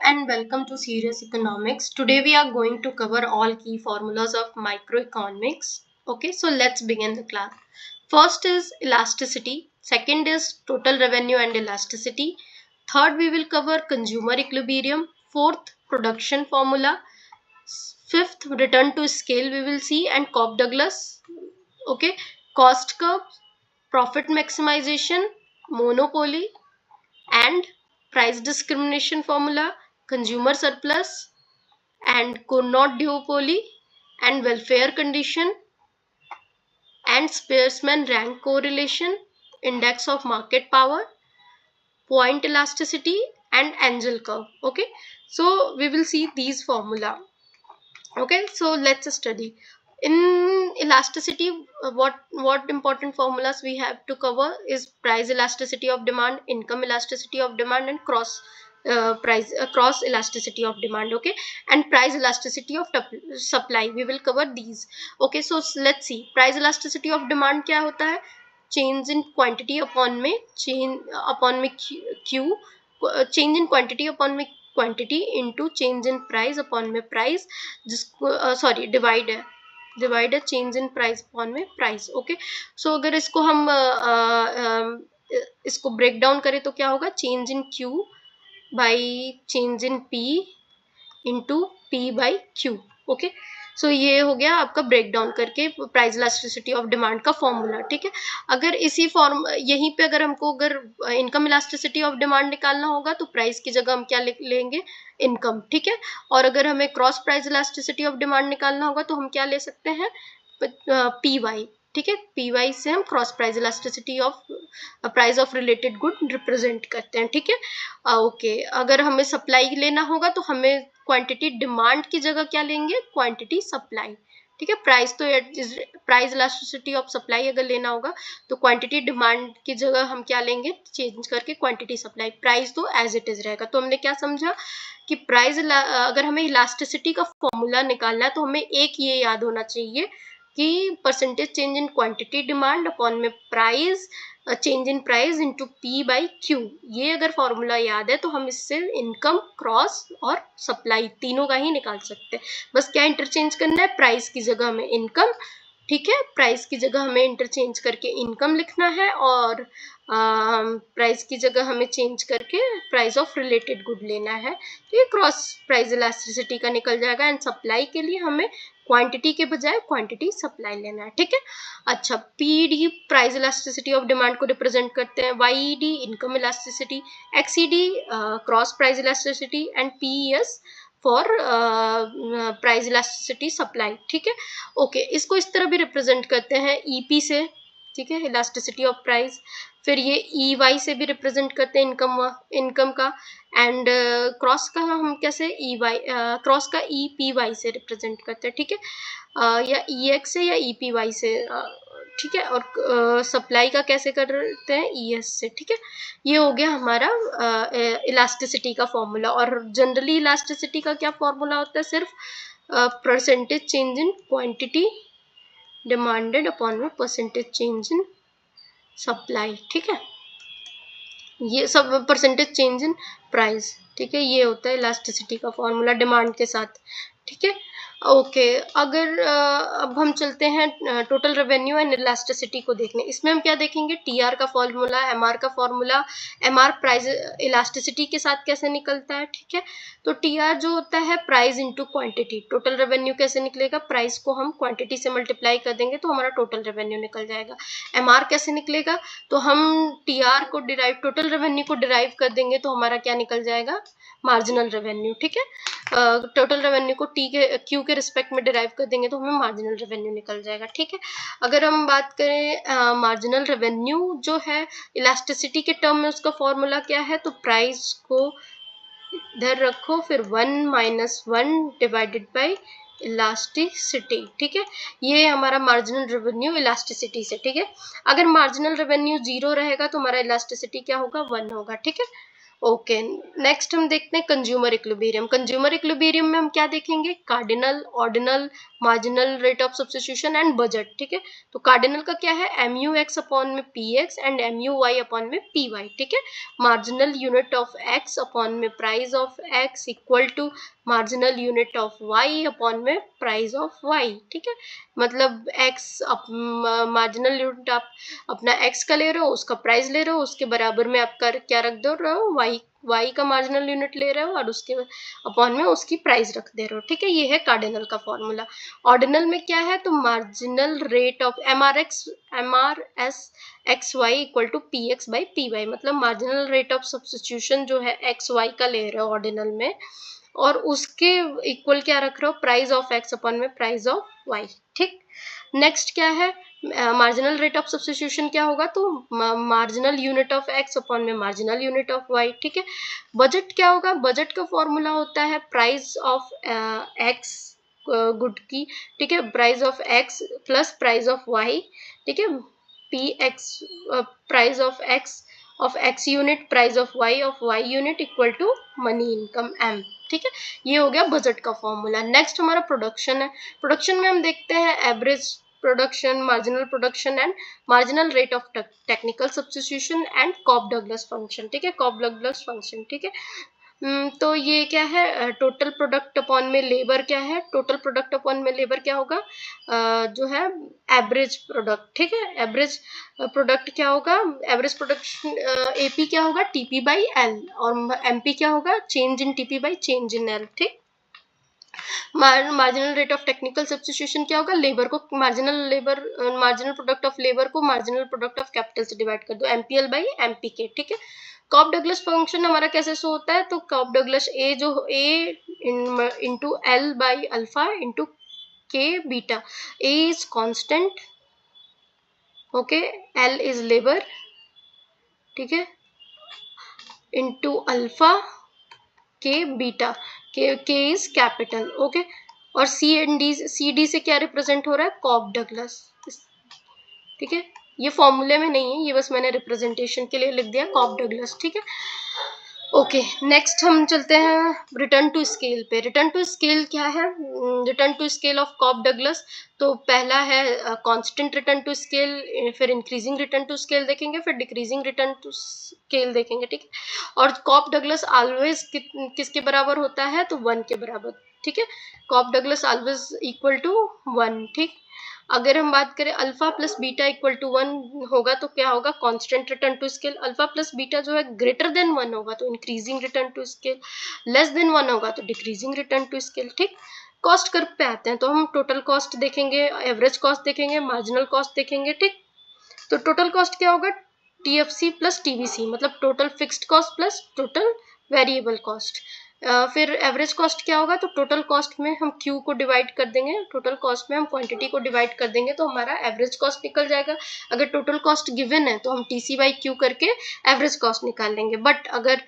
and welcome to Serious Economics. Today we are going to cover all key formulas of microeconomics. Okay, so let's begin the class. First is elasticity. Second is total revenue and elasticity. Third, we will cover consumer equilibrium. Fourth, production formula. Fifth, return to scale we will see, and Cobb-Douglas. Okay, cost curve, profit maximization, monopoly, and price discrimination formula, consumer surplus, and Cournot duopoly, and welfare condition, and Spearman rank correlation, index of market power, point elasticity, and Angel curve. Okay, so we will see these formula. Okay, so let's study. In elasticity, what important formulas we have to cover is price elasticity of demand, income elasticity of demand, and cross elasticity of demand. Okay, and price elasticity of supply, we will cover these. Okay, so let's see. Price elasticity of demand क्या होता है? Change in quantity upon में q, change in quantity upon में quantity into change in price upon में price, जिसको divide है change in price upon में price. Okay, सो अगर इसको हम इसको ब्रेक डाउन करें तो क्या होगा? Change in Q by change in P into P by Q. Okay, so ये हो गया आपका ब्रेक डाउन करके प्राइस इलास्टिसिटी ऑफ डिमांड का फॉर्मूला. ठीक है, अगर इसी यहीं पे अगर हमको इनकम इलास्टिसिटी ऑफ डिमांड निकालना होगा तो प्राइस की जगह हम क्या लेंगे? इनकम. ठीक है, और अगर हमें cross price elasticity of demand निकालना होगा तो हम क्या ले सकते हैं? P Y. ठीक है, पी वाई से हम cross price elasticity of price of related good represent करते हैं. ठीक है, ओके, अगर हमें सप्लाई लेना होगा तो हमें क्वांटिटी डिमांड की जगह क्या लेंगे? Quantity supply. ठीक है, प्राइस इलास्टिसिटी ऑफ सप्लाई अगर लेना होगा तो क्वांटिटी डिमांड की जगह हम क्या लेंगे? चेंज करके क्वांटिटी सप्लाई. प्राइस तो एज इट इज रहेगा. तो हमने क्या समझा कि अगर हमें इलास्टिसिटी का फॉर्मूला निकालना है तो हमें एक ये याद होना चाहिए कि percentage change in quantity demand upon में price change in price into P by Q. ये अगर फॉर्मूला याद है तो हम इससे इनकम, क्रॉस और सप्लाई तीनों का ही निकाल सकते हैं. बस क्या इंटरचेंज करना है? प्राइस की जगह हमें इनकम. ठीक है, प्राइस की जगह हमें इंटरचेंज करके इनकम लिखना है और प्राइस की जगह हमें चेंज करके प्राइस ऑफ रिलेटेड गुड लेना है. तो ये क्रॉस प्राइस इलास्टिसिटी का निकल जाएगा. एंड सप्लाई के लिए हमें क्वांटिटी के बजाय क्वांटिटी सप्लाई लेना है. ठीक है, अच्छा, PD price elasticity of demand को रिप्रेजेंट करते हैं, YD income elasticity, XED cross price elasticity, and PES for price elasticity supply. ठीक है, ओके, इसको इस तरह भी रिप्रेजेंट करते हैं ईपी से. ठीक है, इलास्टिसिटी ऑफ प्राइस. फिर ये ई वाई से भी रिप्रेजेंट करते हैं इनकम का. एंड क्रॉस का हम कैसे? ई वाई क्रॉस का ई पी वाई से रिप्रेजेंट करते हैं. ठीक है, या ई एक्स से या ई पी वाई से. ठीक है, और सप्लाई का कैसे करते हैं? ई एस से. ठीक है, ये हो गया हमारा इलास्टिसिटी का फॉर्मूला. और जनरली इलास्टिसिटी का क्या फॉर्मूला होता है? सिर्फ percentage change in quantity demanded upon में परसेंटेज चेंज इन सप्लाई. ठीक है, ये सब परसेंटेज चेंज इन प्राइस. ठीक है, ये होता है इलास्टिसिटी का फॉर्मूला डिमांड के साथ. ठीक है, ओके, अगर अब हम चलते हैं टोटल रेवेन्यू एंड इलास्टिसिटी को देखने. इसमें हम क्या देखेंगे? टीआर का फॉर्मूला, एमआर का फॉर्मूला. एमआर प्राइस इलास्टिसिटी के साथ कैसे निकलता है? ठीक है, तो टीआर जो होता है price into quantity. Total revenue कैसे निकलेगा? प्राइस को हम क्वांटिटी से मल्टीप्लाई कर देंगे तो हमारा टोटल रेवेन्यू निकल जाएगा. एमआर कैसे निकलेगा? तो हम टीआर को टोटल रेवेन्यू को डिराइव कर देंगे तो हमारा क्या निकल जाएगा? Marginal revenue. ठीक है, टोटल रेवेन्यू को क्यू के रिस्पेक्ट में डिराइव कर देंगे तो हमें मार्जिनल रेवेन्यू निकल जाएगा. ठीक है, अगर हम बात करें मार्जिनल रेवेन्यू जो है इलास्टिसिटी के टर्म में, उसका फॉर्मूला क्या है? तो प्राइस को इधर रखो, फिर 1 - 1 डिवाइडेड बाई इलास्टिसिटी. ठीक है, ये हमारा मार्जिनल रेवेन्यू इलास्टिसिटी से. ठीक है, अगर मार्जिनल रेवेन्यू 0 रहेगा तो हमारा इलास्टिसिटी क्या होगा? 1 होगा. ठीक है, ओके, नेक्स्ट हम देखते हैं कंज्यूमर इक्विलिब्रियम। कंज्यूमर इक्विलिब्रियम में हम क्या देखेंगे, cardinal, ordinal, marginal rate of substitution and budget. ठीक है, तो कार्डिनल का क्या है, mu(x) अपॉन में px एंड mu(y) अपॉन में py। ठीक है, marginal unit of x upon में price of x equal to marginal unit of y upon में प्राइस ऑफ y। ठीक है, मतलब x मार्जिनल यूनिट आप अपना x का ले रहे हो, उसका प्राइस ले रहे हो, उसके बराबर में आपका क्या रख दो रहे हो, y का मार्जिनल यूनिट ले रहे हो और उसके अपॉन में उसकी प्राइस रख दे रहे हो। ठीक है, ये है कार्डिनल का फॉर्मूला। ऑर्डिनल में क्या है, तो marginal rate of MRS XY equal to PX by PY, मतलब मार्जिनल रेट ऑफ सब्स्टिट्यूशन जो है XY का ले रहे हो ऑर्डिनल में, और उसके इक्वल क्या रख रहे हो, प्राइस ऑफ x अपॉन में प्राइस ऑफ y। ठीक, नेक्स्ट क्या है, मार्जिनल रेट ऑफ सब्स्टिट्यूशन क्या होगा, तो marginal unit of x upon में मार्जिनल यूनिट ऑफ y। ठीक है, बजट क्या होगा, बजट का फॉर्मूला होता है प्राइस ऑफ x गुड की। ठीक है, price of x plus price of y। ठीक है, px price of x unit price of y unit equal to money income m। ठीक है, ये हो गया बजट का फॉर्मूला। नेक्स्ट हमारा प्रोडक्शन है। प्रोडक्शन में हम देखते हैं average production, marginal production and marginal rate of technical substitution and Cobb Douglas function. ठीक है, कॉप डगलस फंक्शन। ठीक है, तो ये क्या है, टोटल प्रोडक्ट अपॉन में लेबर क्या है, टोटल प्रोडक्ट अपॉन में लेबर क्या होगा, जो है एवरेज प्रोडक्ट। ठीक है, एवरेज प्रोडक्ट क्या होगा, एवरेज प्रोडक्शन AP क्या होगा, TP बाई L, और MP क्या होगा, change in TP by change in L। ठीक, marginal rate of technical substitution क्या होगा, लेबर को मार्जिनल प्रोडक्ट ऑफ लेबर को मार्जिनल प्रोडक्ट ऑफ कैपिटल से डिवाइड कर दो, MPL बाई MPK। ठीक है, कॉप डगलस फंक्शन हमारा कैसे शो होता है, तो कॉप डगलस A जो A into L by alpha into K beta, A is constant, okay, L is labour, ठीक है, into alpha K beta, K is capital, okay, और CD से क्या रिप्रेजेंट हो रहा है, कॉप डगलस। ठीक है, ये फॉर्मूले में नहीं है, ये बस मैंने रिप्रेजेंटेशन के लिए लिख दिया कॉप डगलस। ठीक है, ओके, नेक्स्ट हम चलते हैं रिटर्न टू स्केल पे। रिटर्न टू स्केल क्या है, return to scale of Cobb Douglas. तो पहला है कांस्टेंट रिटर्न टू स्केल, फिर इंक्रीजिंग रिटर्न टू स्केल देखेंगे, फिर डिक्रीजिंग रिटर्न टू स्केल देखेंगे। ठीक है, और कॉप डगलस ऑलवेज किसके बराबर होता है, तो 1 के बराबर। ठीक है, Cobb Douglas always equal to 1। ठीक, अगर हम बात करें alpha plus beta equal to 1 होगा तो क्या होगा, constant return to scale. Alpha plus beta जो है ग्रेटर देन 1 होगा तो increasing return to scale, less than 1 होगा तो डिक्रीजिंग रिटर्न टू स्केल। ठीक, कॉस्ट कर्व पे आते हैं, तो हम टोटल कॉस्ट देखेंगे, एवरेज कॉस्ट देखेंगे, मार्जिनल कॉस्ट देखेंगे। ठीक, तो टोटल कॉस्ट क्या होगा, TFC प्लस TVC, मतलब total fixed cost plus total variable cost. फिर एवरेज कॉस्ट क्या होगा, तो टोटल कॉस्ट में हम Q को डिवाइड कर देंगे, टोटल कॉस्ट में हम क्वांटिटी को डिवाइड कर देंगे तो हमारा एवरेज कॉस्ट निकल जाएगा। अगर टोटल कॉस्ट गिवन है तो हम TC बाई Q करके एवरेज कॉस्ट निकाल लेंगे, बट अगर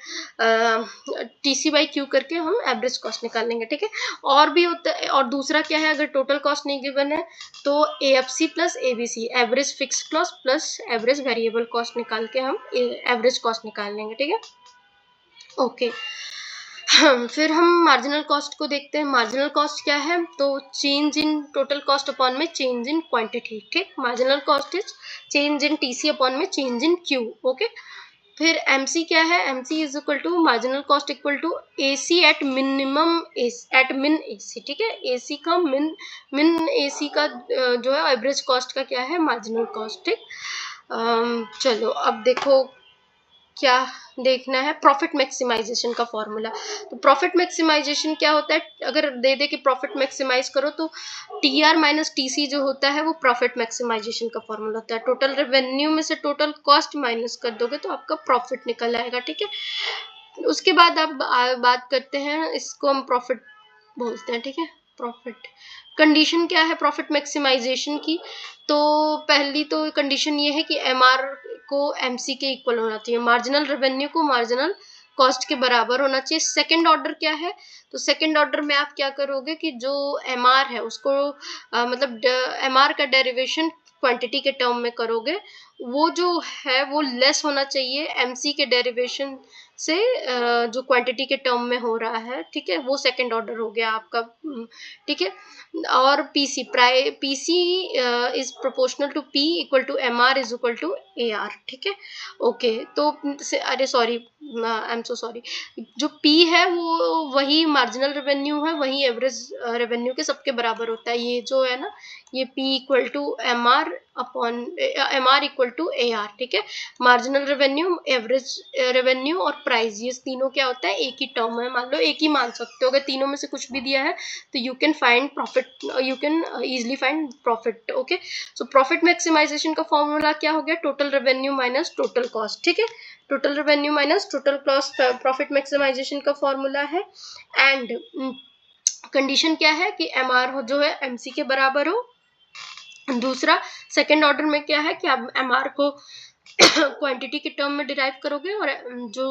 TC बाई Q करके हम एवरेज कॉस्ट निकाल लेंगे। ठीक है, और भी होता है, और दूसरा क्या है, अगर टोटल कॉस्ट नहीं गिवन है तो AFC plus ABC, average fix cost plus average variable cost निकाल के हम एवरेज कॉस्ट निकाल लेंगे। ठीक है, ओके, फिर हम मार्जिनल कॉस्ट को देखते हैं। मार्जिनल कॉस्ट क्या है, तो change in total cost upon में चेंज इन क्वांटिटी। ठीक, marginal cost is change in TC upon में चेंज इन Q। ओके, फिर MC क्या है, MC is equal to marginal cost equal to AC at minimum at min AC। ठीक है, AC का मिन AC का जो है एवरेज कॉस्ट का क्या है, मार्जिनल कॉस्ट। ठीक, चलो अब देखो क्या देखना है, प्रॉफिट मैक्सिमाइजेशन का फॉर्मूला। तो प्रॉफिट मैक्सिमाइजेशन क्या होता है, अगर दे दे कि प्रॉफिट मैक्सिमाइज करो तो TR माइनस TC जो होता है वो प्रॉफिट मैक्सिमाइजेशन का फॉर्मूला होता है। टोटल रेवेन्यू में से टोटल कॉस्ट माइनस कर दोगे तो आपका प्रॉफिट निकल आएगा। ठीक है, उसके बाद आप बात करते हैं, इसको हम प्रॉफिट बोलते हैं। ठीक है, प्रॉफिट कंडीशन क्या है प्रॉफिट मैक्सिमाइजेशन की, तो पहली तो कंडीशन ये है कि MR को MC के इक्वल होना चाहिए, मार्जिनल रेवेन्यू को मार्जिनल कॉस्ट के बराबर होना चाहिए। सेकंड ऑर्डर क्या है, तो सेकंड ऑर्डर में आप क्या करोगे कि जो MR है उसको मतलब MR का डेरिवेशन क्वांटिटी के टर्म में करोगे, वो जो है वो लेस होना चाहिए एमसी के डेरिवेशन से, जो क्वांटिटी के टर्म में हो रहा है, ठीक है, वो सेकंड ऑर्डर हो गया आपका, ठीक है। और PC is proportional to P equal to M R is equal to A R, ठीक है। ओके, तो अरे sorry, I am so sorry, जो पी है वो वही मार्जिनल रेवेन्यू है, वही एवरेज रेवेन्यू के सबके बराबर होता है। ये जो है ना, ये P equal to M R upon M R equal to A R, ठीक है। मार्जिनल रेवेन्यू, एवरेज रेवेन्यू और प्राइस, ये तीनों क्या होता है, एक ही टर्म है, मान लो एक ही मान सकते हो। अगर तीनों में से कुछ भी दिया है तो you can find profit, you can easily find profit, okay. So profit maximization का फॉर्मूला क्या हो गया, total revenue minus total cost, ठीक है। Total revenue minus total cost profit maximization का फॉर्मूला है। एंड कंडीशन क्या है कि एम आर जो है एमसी के बराबर हो। दूसरा, सेकेंड ऑर्डर में क्या है कि आप एम आर को क्वांटिटी के टर्म में डिराइव करोगे और जो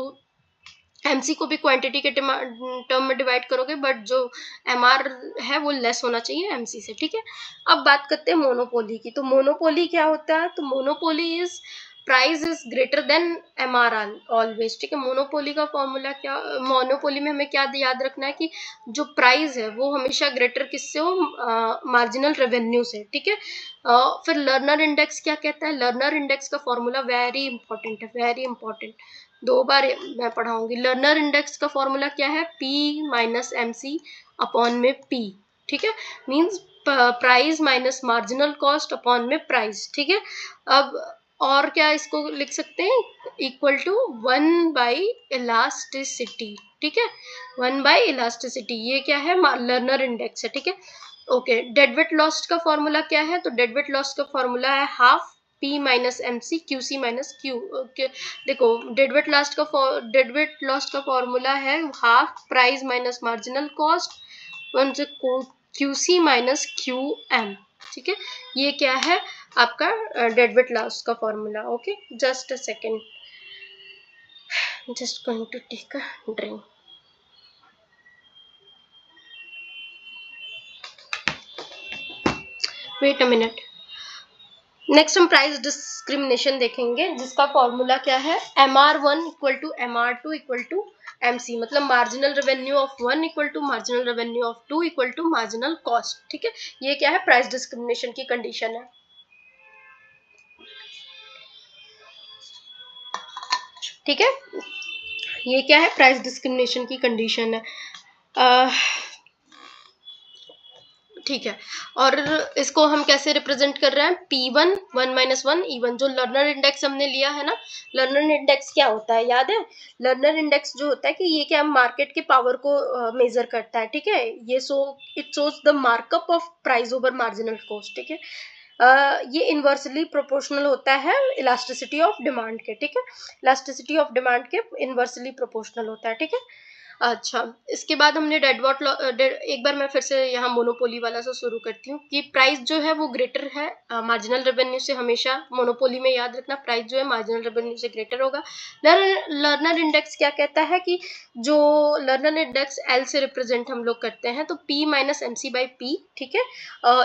एमसी को भी क्वांटिटी के टर्म में डिवाइड करोगे, बट जो एमआर है वो लेस होना चाहिए एमसी से, ठीक है। अब बात करते हैं मोनोपोली की। तो मोनोपोली क्या होता है, तो monopoly is price is greater than MR always, ठीक है। मोनोपोली का फॉर्मूला क्या, मोनोपोली में हमें क्या याद रखना है कि जो प्राइस है वो हमेशा ग्रेटर किससे हो, मार्जिनल रेवेन्यू से, ठीक है। फिर लर्नर इंडेक्स क्या कहता है, लर्नर इंडेक्स का फॉर्मूला वेरी इंपॉर्टेंट है, वेरी इंपॉर्टेंट, 2 बार मैं पढ़ाऊंगी। लर्नर इंडेक्स का फॉर्मूला क्या है, P minus M C upon में P, ठीक है। Means price minus marginal cost upon में प्राइस, ठीक है। अब और क्या इसको लिख सकते हैं, इक्वल टू 1 बाई इलास्टिसिटी, ठीक है, 1 बाई इलास्टिसिटी, ये क्या है, लर्नर इंडेक्स है, ठीक है। ओके, डेडवेट लॉस्ट का फॉर्मूला क्या है, तो डेडवेट लॉस्ट का फॉर्मूला है half P minus M C Q C minus Q. देखो, डेडवेट लॉस्ट का फॉर्मूला है half price minus marginal cost one से Q C minus Q M, ठीक है। ये क्या है आपका डेडवेट लॉस्ट का formula, okay. Just a second, just going to take a drink. Wait a minute. Next हम प्राइस डिस्क्रिमिनेशन देखेंगे, जिसका फॉर्मूला क्या है, MR1 equal to MR2 equal to MC, मतलब marginal revenue of 1 equal to marginal revenue of 2 equal to marginal cost, ठीक है। ये क्या है, प्राइस डिस्क्रिमिनेशन की कंडीशन है, ठीक है। ये क्या है, प्राइस डिस्क्रिमिनेशन की कंडीशन है, ठीक है। और इसको हम कैसे रिप्रेजेंट कर रहे हैं, P1 1 माइनस 1 E1, जो लर्नर इंडेक्स हमने लिया है ना, लर्नर इंडेक्स क्या होता है याद है, लर्नर इंडेक्स जो होता है कि ये क्या मार्केट के पावर को मेजर करता है, ठीक है। ये it shows the markup of price over marginal cost, ठीक है। ये इन्वर्सली प्रोपोर्शनल होता है इलास्टिसिटी ऑफ डिमांड के, ठीक है। इलास्टिसिटी ऑफ डिमांड के इन्वर्सली प्रोपोर्शनल होता है, ठीक है। अच्छा, इसके बाद हमने एक बार मैं फिर से यहाँ मोनोपोली वाला से शुरू करती हूँ कि प्राइस जो है वो ग्रेटर है मार्जिनल रेवेन्यू से, हमेशा मोनोपोली में याद रखना, प्राइस जो है मार्जिनल रेवेन्यू से ग्रेटर होगा। लर्नर इंडेक्स क्या कहता है कि जो लर्नर इंडेक्स एल से रिप्रेजेंट हम लोग करते हैं, तो P minus M C by P, ठीक है,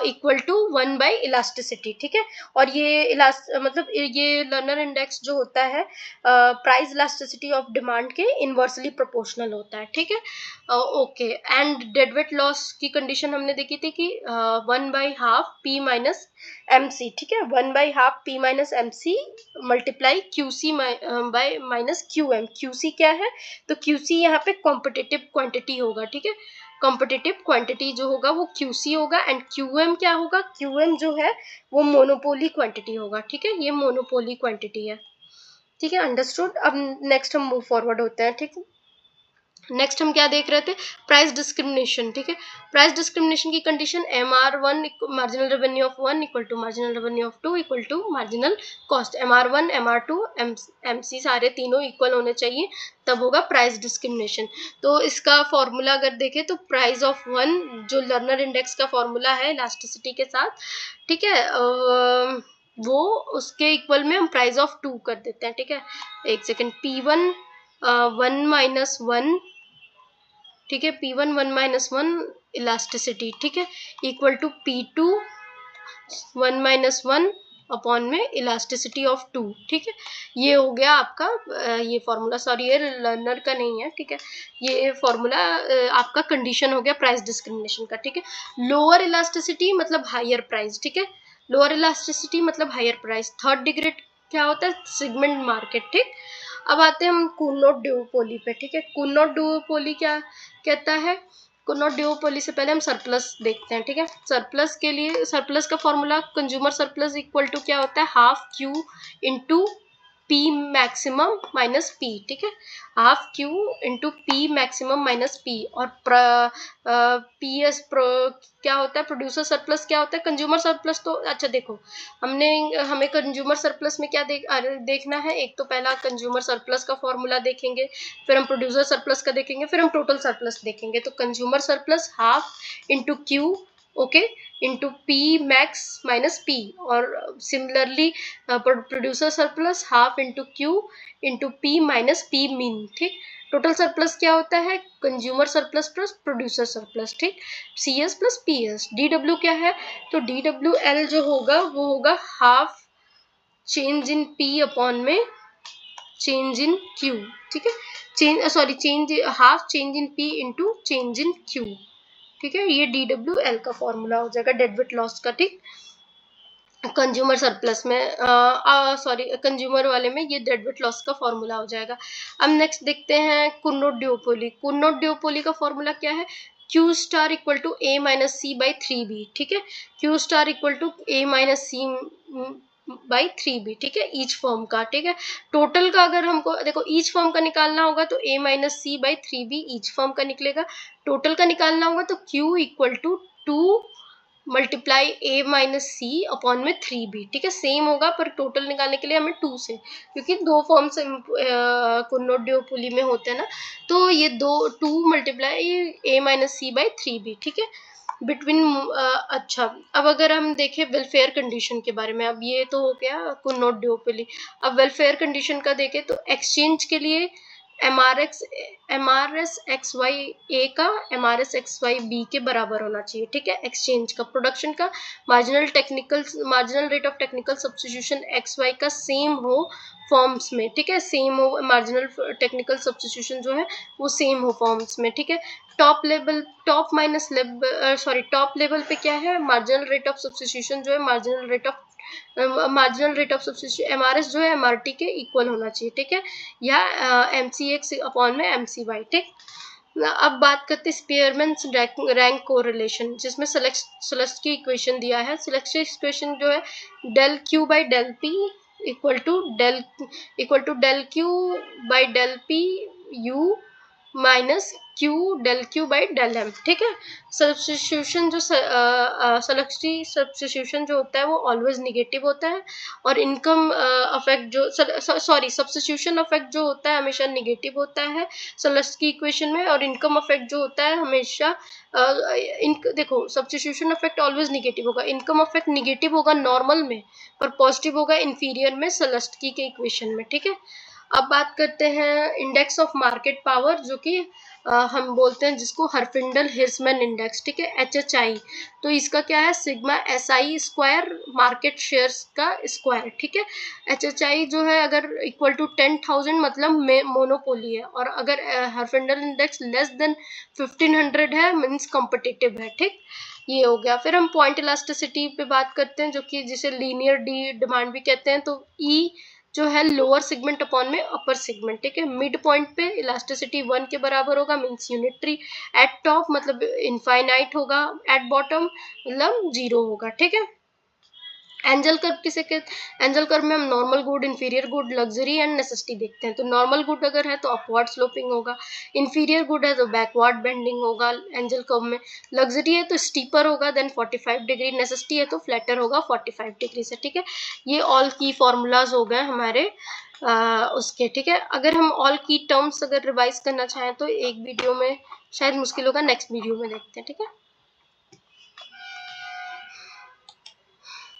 इक्वल टू 1 बाई इलास्टिसिटी, ठीक है। और ये मतलब ये लर्नर इंडेक्स जो होता है प्राइस इलास्टिसिटी ऑफ डिमांड के इनवर्सली प्रोपोर्शनल होता है, ठीक है। ओके, एंड डेडवेट लॉस की कंडीशन हमने देखी थी कि 1/2 P माइनस एम सी, ठीक है, 1/2 P minus M C multiply Q C by minus Q M. Q C क्या है, तो क्यू सी यहाँ पे कॉम्पिटिटिव क्वांटिटी होगा, ठीक है। कॉम्पिटिटिव क्वांटिटी जो होगा वो QC होगा, एंड QM क्या होगा, QM जो है वो मोनोपोली क्वांटिटी होगा, ठीक है। ये मोनोपोली क्वांटिटी है, ठीक है, अंडरस्टूड। अब नेक्स्ट हम मूव फॉरवर्ड होते हैं, ठीक है। नेक्स्ट हम क्या देख रहे थे, प्राइस डिस्क्रिमिनेशन, ठीक है। प्राइस डिस्क्रिमिनेशन की condition MR1 marginal revenue of 1 equal to marginal revenue of 2 equal to marginal cost, MR1 MR2 MC सारे तीनों इक्वल होने चाहिए, तब होगा प्राइस डिस्क्रिमिनेशन। तो इसका फॉर्मूला अगर देखें तो प्राइस ऑफ 1 जो लर्नर इंडेक्स का फॉर्मूला है इलास्टिसिटी के साथ, ठीक है, वो उसके इक्वल में हम प्राइस ऑफ 2 कर देते हैं, ठीक है। एक सेकेंड, P1 1 माइनस 1, ठीक है, P1 1 माइनस 1 इलास्टिसिटी, ठीक है, equal to P2 1 minus 1 upon में इलास्टिसिटी ऑफ 2, ठीक है। ये हो गया आपका ये फॉर्मूला, सॉरी ये लर्नर का नहीं है, ठीक है। ये फॉर्मूला आपका कंडीशन हो गया प्राइस डिस्क्रिमिनेशन का, ठीक है। लोअर इलास्टिसिटी मतलब हायर प्राइस, ठीक है। लोअर इलास्टिसिटी मतलब हायर प्राइस। थर्ड डिग्री क्या होता है, सेगमेंट मार्केट, ठीक। अब आते हैं हम कुर्नोट डुओपोली पे, ठीक है। कुर्नोट डुओपोली क्या कहता है, कुर्नोट डुओपोली से पहले हम सरप्लस देखते हैं, ठीक है। सरप्लस के लिए सरप्लस का formula consumer surplus equal to क्या होता है, half Q into P maximum minus P, ठीक है। Half Q into P maximum minus P. और पी एस क्या होता है, प्रोड्यूसर सरप्लस क्या होता है, कंज्यूमर सरप्लस। तो अच्छा देखो, हमें कंज्यूमर सरप्लस में क्या देखना है, एक तो पहला कंज्यूमर सरप्लस का फॉर्मूला देखेंगे, फिर हम प्रोड्यूसर सरप्लस का देखेंगे, फिर हम टोटल सरप्लस देखेंगे। तो consumer surplus half into Q, okay, into P max minus P. और similarly producer surplus half into Q into P minus P mean, ठीक। टोटल सरप्लस क्या होता है, consumer surplus plus producer surplus, ठीक। C S plus P S. D W क्या है, तो D W L जो होगा वो होगा half change in P upon में चेंज इन क्यू, ठीक है। Change half change in P into change in Q, ठीक है। ये डी डब्ल्यू एल का फॉर्मूला हो जाएगा डेडवेट लॉस का, ठीक। कंज्यूमर सरप्लस में सॉरी कंज्यूमर वाले में ये डेडवेट लॉस का फॉर्मूला हो जाएगा। अब नेक्स्ट देखते हैं कुर्नोट डुओपोली। कुर्नोट डुओपोली का फॉर्मूला क्या है, Q star equal to A minus C by 3b, ठीक है। Q star equal to A minus C by 3b, ठीक है, ईच फॉर्म का, ठीक है। टोटल का अगर हमको देखो ईच फॉर्म का निकालना होगा तो a minus C by 3b each firm का निकलेगा। टोटल का निकालना होगा तो q equal to 2 multiply A minus C upon में 3b, ठीक है। सेम होगा पर टोटल निकालने के लिए हमें 2 से, क्योंकि दो फॉर्म से कुर्नोट डुओपोली में होते हैं ना, तो ये 2 multiply A minus C by 3b, ठीक है, बिटवीन। अच्छा, अब अगर हम देखें वेलफेयर कंडीशन के बारे में, अब ये तो हो गया कुर्नोट डुओपोली। अब वेलफेयर कंडीशन का देखें तो एक्सचेंज के लिए M R S X Y A का M R S X Y B के बराबर होना चाहिए, ठीक है। एक्सचेंज का, प्रोडक्शन का marginal rate of technical substitution X Y का सेम हो फॉर्म्स में, ठीक है, सेम हो, मार्जिनल टेक्निकल सब्स्टिट्यूशन जो है वो सेम हो फॉर्म्स में, ठीक है। टॉप लेवल पे क्या है, मार्जिनल रेट ऑफ सब्स्टिट्यूशन जो है marginal rate of substitution MRS जो है एमआरटी के इक्वल होना चाहिए, ठीक है, या एमसीएक्स अपॉन में एमसीवाई, ठीक। अब बात करते हैं स्पीयरमैन्स रैंक कोरिलेशन, जिसमें सेलेस्ट की इक्वेशन दिया है। सेलेस्ट की इक्वेशन जो है del Q by del P equal to del Q by del P U minus Q del Q by del M, ठीक है। सब्स्टिट्यूशन जो सेलेक्टी सब्स्टिट्यूशन जो होता है वो ऑलवेज निगेटिव होता है, और इनकम अफेक्ट जो सब्स्टिट्यूशन अफेक्ट जो होता है हमेशा निगेटिव होता है सेलेस्ट की इक्वेशन में, और इनकम अफेक्ट जो होता है हमेशा देखो सब्स्टिट्यूशन अफेक्ट ऑलवेज निगेटिव होगा, इनकम अफेक्ट निगेटिव होगा नॉर्मल में, पर पॉजिटिव होगा इंफीरियर में सेलेस्ट की के इक्वेशन में, ठीक है। अब बात करते हैं इंडेक्स ऑफ मार्केट पावर, जो कि हम बोलते हैं जिसको हर्फिंडल हिर्समैन इंडेक्स, ठीक है, HHI। तो इसका क्या है, sigma SI square market shares का स्क्वायर, ठीक है। HHI जो है अगर इक्वल टू 10,000 मतलब मोनोपोली है, और अगर हर्फिंडल इंडेक्स लेस देन 1500 है मीन्स कॉम्पिटिटिव है, ठीक। ये हो गया। फिर हम पॉइंट इलास्टिसिटी पे बात करते हैं, जो कि जिसे लीनियर डी डिमांड भी कहते हैं। तो E जो है लोअर सेगमेंट अपॉन में अपर सेगमेंट, ठीक है। मिड पॉइंट पे इलास्टिसिटी 1 के बराबर होगा मीन्स यूनिटरी, एट टॉप मतलब इनफाइनाइट होगा, एट बॉटम मतलब 0 होगा, ठीक है। एंजल कर्व किसे कहते हैं, एंजल कर्व में हम normal good, inferior good, luxury and necessity देखते हैं। तो नॉर्मल गुड अगर है तो अपवर्ड स्लोपिंग होगा, इंफीरियर गुड है तो बैकवर्ड बेंडिंग होगा एंजल कर्व में, लग्जरी है तो स्टीपर होगा देन 45 डिग्री, नेसेसिटी है तो फ्लैटर होगा 45 डिग्री से, ठीक है। ये ऑल की फॉर्मूलाज हो गए हमारे उसके, ठीक है। अगर हम ऑल की टर्म्स अगर रिवाइज करना चाहें तो एक वीडियो में शायद मुश्किल होगा, नेक्स्ट वीडियो में देखते हैं, ठीक है।